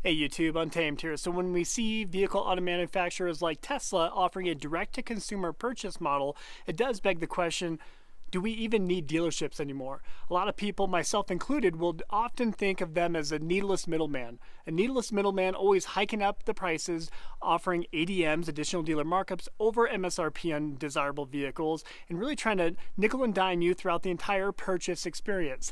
Hey YouTube, Untamed here. So when we see vehicle auto manufacturers like Tesla offering a direct-to-consumer purchase model, it does beg the question, do we even need dealerships anymore? A lot of people, myself included, will often think of them as a needless middleman. A needless middleman always hiking up the prices, offering ADMs, additional dealer markups, over MSRP on desirable vehicles, and really trying to nickel and dime you throughout the entire purchase experience.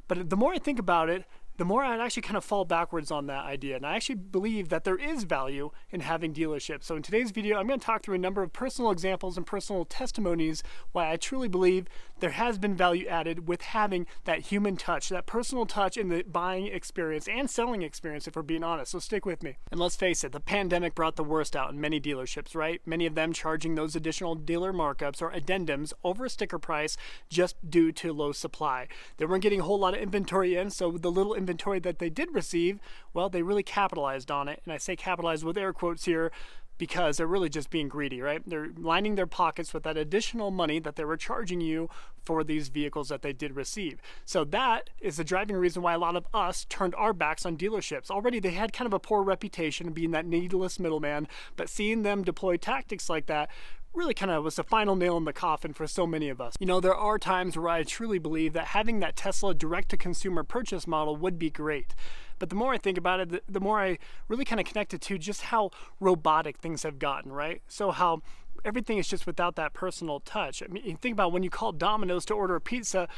But the more I think about it, the more I'd actually kind of fall backwards on that idea. And I actually believe that there is value in having dealerships. So in today's video, I'm going to talk through a number of personal examples and personal testimonies why I truly believe there has been value added with having that human touch, that personal touch in the buying experience and selling experience, if we're being honest. So stick with me. And let's face it, the pandemic brought the worst out in many dealerships, right? Many of them charging those additional dealer markups or addendums over a sticker price just due to low supply. They weren't getting a whole lot of inventory in, so the little inventory that they did receive, well, they really capitalized on it. And I say capitalized with air quotes here because they're really just being greedy, right? They're lining their pockets with that additional money that they were charging you for these vehicles that they did receive. So that is the driving reason why a lot of us turned our backs on dealerships. Already they had kind of a poor reputation of being that needless middleman, but seeing them deploy tactics like that really kind of was the final nail in the coffin for so many of us. You know, there are times where I truly believe that having that Tesla direct-to-consumer purchase model would be great. But the more I think about it, the more I really kind of connect it to just how robotic things have gotten, right? So how everything is just without that personal touch. I mean, you think about when you call Domino's to order a pizza,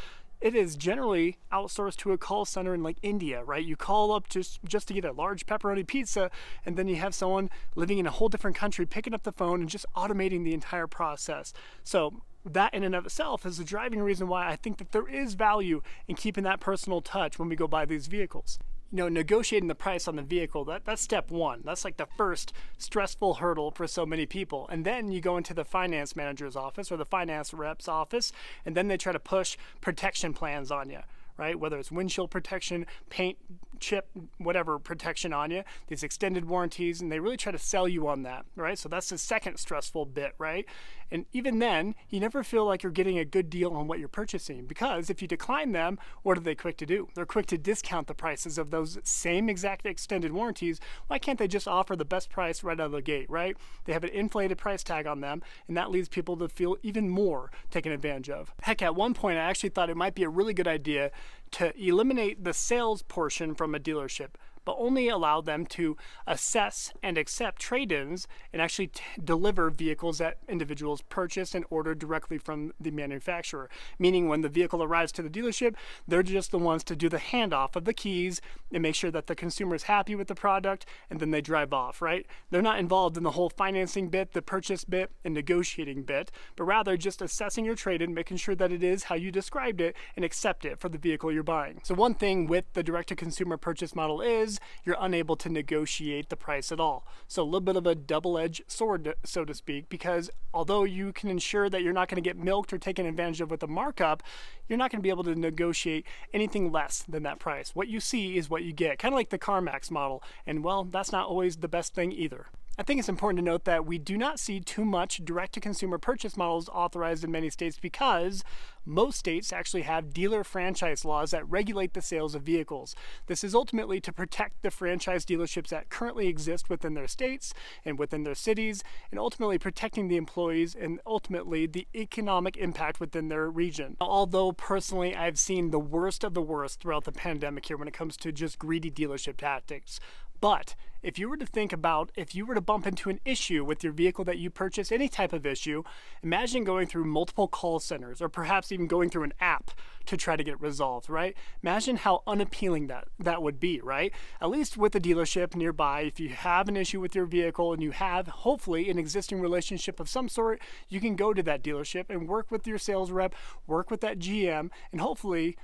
it is generally outsourced to a call center in like India, right? You call up just to get a large pepperoni pizza, and then you have someone living in a whole different country picking up the phone and just automating the entire process. So that in and of itself is the driving reason why I think that there is value in keeping that personal touch when we go buy these vehicles. You know, negotiating the price on the vehicle, that's step one. That's like the first stressful hurdle for so many people. And then you go into the finance manager's office or the finance rep's office, and then they try to push protection plans on you, right? Whether it's windshield protection, paint, chip, whatever protection on you, these extended warranties, and they really try to sell you on that, right? So that's the second stressful bit, right? And even then, you never feel like you're getting a good deal on what you're purchasing, because if you decline them, what are they quick to do? They're quick to discount the prices of those same exact extended warranties. Why can't they just offer the best price right out of the gate, right? They have an inflated price tag on them, and that leads people to feel even more taken advantage of. Heck, at one point, I actually thought it might be a really good idea to eliminate the sales portion from a dealership, but only allow them to assess and accept trade-ins and actually deliver vehicles that individuals purchase and order directly from the manufacturer. Meaning when the vehicle arrives to the dealership, they're just the ones to do the handoff of the keys and make sure that the consumer is happy with the product, and then they drive off, right? They're not involved in the whole financing bit, the purchase bit, and negotiating bit, but rather just assessing your trade-in, making sure that it is how you described it, and accept it for the vehicle you're buying. So one thing with the direct-to-consumer purchase model is you're unable to negotiate the price at all. So a little bit of a double-edged sword, so to speak, because although you can ensure that you're not going to get milked or taken advantage of with a markup, you're not going to be able to negotiate anything less than that price. What you see is what you get, kind of like the CarMax model, and well, that's not always the best thing either. I think it's important to note that we do not see too much direct-to-consumer purchase models authorized in many states because most states actually have dealer franchise laws that regulate the sales of vehicles. This is ultimately to protect the franchise dealerships that currently exist within their states and within their cities, and ultimately protecting the employees and ultimately the economic impact within their region. Although personally I've seen the worst of the worst throughout the pandemic here when it comes to just greedy dealership tactics. But if you were to think about, if you were to bump into an issue with your vehicle that you purchase, any type of issue, imagine going through multiple call centers or perhaps even going through an app to try to get it resolved, right? Imagine how unappealing that would be, right? At least with a dealership nearby, if you have an issue with your vehicle and you have hopefully an existing relationship of some sort, you can go to that dealership and work with your sales rep, work with that GM, and hopefully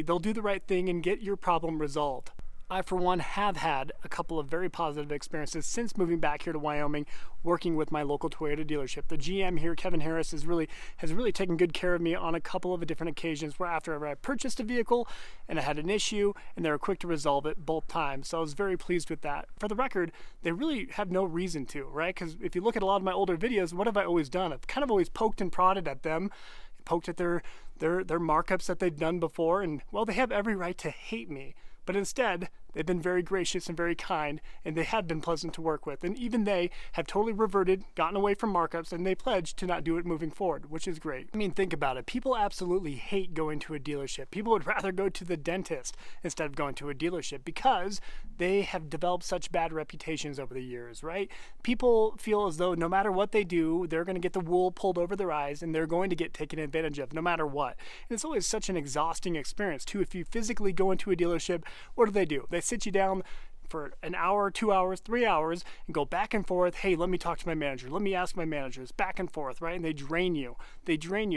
they'll do the right thing and get your problem resolved. I, for one, have had a couple of very positive experiences since moving back here to Wyoming, working with my local Toyota dealership. The GM here, Kevin Harris, has really taken good care of me on a couple of different occasions where after I purchased a vehicle and I had an issue, and they were quick to resolve it both times. So I was very pleased with that. For the record, they really have no reason to, right? Because if you look at a lot of my older videos, what have I always done? I've kind of always poked and prodded at them, poked at their markups that they've done before, and well, they have every right to hate me. But instead, They've been very gracious and very kind, and they have been pleasant to work with. And even they have totally reverted, gotten away from markups, and they pledged to not do it moving forward, which is great. I mean, think about it. People absolutely hate going to a dealership. People would rather go to the dentist instead of going to a dealership because they have developed such bad reputations over the years, right? People feel as though no matter what they do, they're going to get the wool pulled over their eyes and they're going to get taken advantage of no matter what. And it's always such an exhausting experience too. If you physically go into a dealership, what do? They sit you down for an hour, 2 hours, 3 hours and go back and forth. Hey, let me talk to my manager. Let me ask my managers, back and forth, right? And they drain you.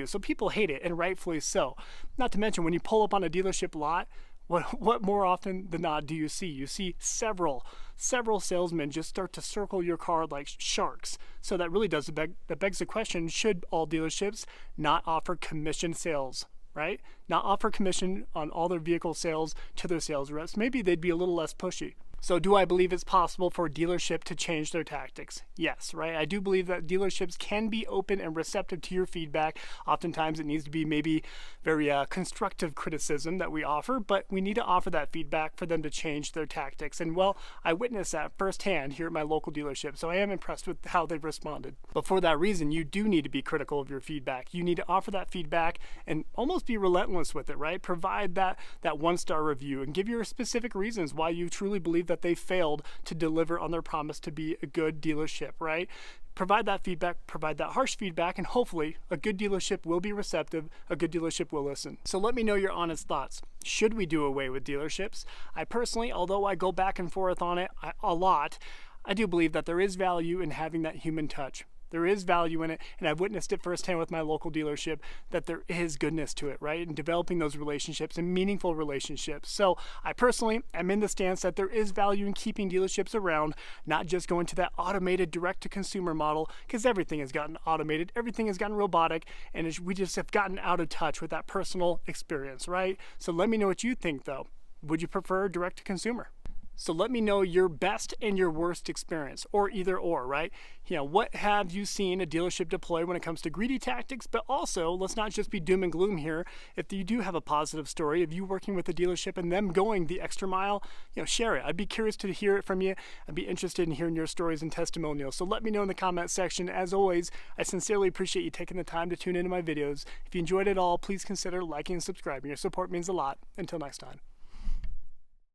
So people hate it, and rightfully so. Not to mention when you pull up on a dealership lot, what more often than not do you see? You see several salesmen just start to circle your car like sharks. So that really that begs the question, should all dealerships not offer commission sales, right? Not offer commission on all their vehicle sales to their sales reps? Maybe they'd be a little less pushy. So do I believe it's possible for a dealership to change their tactics? Yes, right? I do believe that dealerships can be open and receptive to your feedback. Oftentimes it needs to be maybe very constructive criticism that we offer, but we need to offer that feedback for them to change their tactics. And well, I witnessed that firsthand here at my local dealership, so I am impressed with how they've responded. But for that reason, you do need to be critical of your feedback. You need to offer that feedback and almost be relentless with it, right? Provide that 1-star review and give your specific reasons why you truly believe that they failed to deliver on their promise to be a good dealership, right? Provide that feedback, provide that harsh feedback, and hopefully a good dealership will be receptive, a good dealership will listen. So let me know your honest thoughts. Should we do away with dealerships? I personally, although I go back and forth on it a lot, I do believe that there is value in having that human touch. There is value in it, and I've witnessed it firsthand with my local dealership that there is goodness to it, right? And developing those relationships and meaningful relationships. So I personally am in the stance that there is value in keeping dealerships around, not just going to that automated direct-to-consumer model, because everything has gotten automated, everything has gotten robotic, and we just have gotten out of touch with that personal experience, right? So let me know what you think, though. Would you prefer direct-to-consumer? So let me know your best and your worst experience, or either or, right? What have you seen a dealership deploy when it comes to greedy tactics? But also, let's not just be doom and gloom here. If you do have a positive story of you working with a dealership and them going the extra mile, share it. I'd be curious to hear it from you. I'd be interested in hearing your stories and testimonials. So let me know in the comment section. As always, I sincerely appreciate you taking the time to tune into my videos. If you enjoyed it all, please consider liking and subscribing. Your support means a lot. Until next time.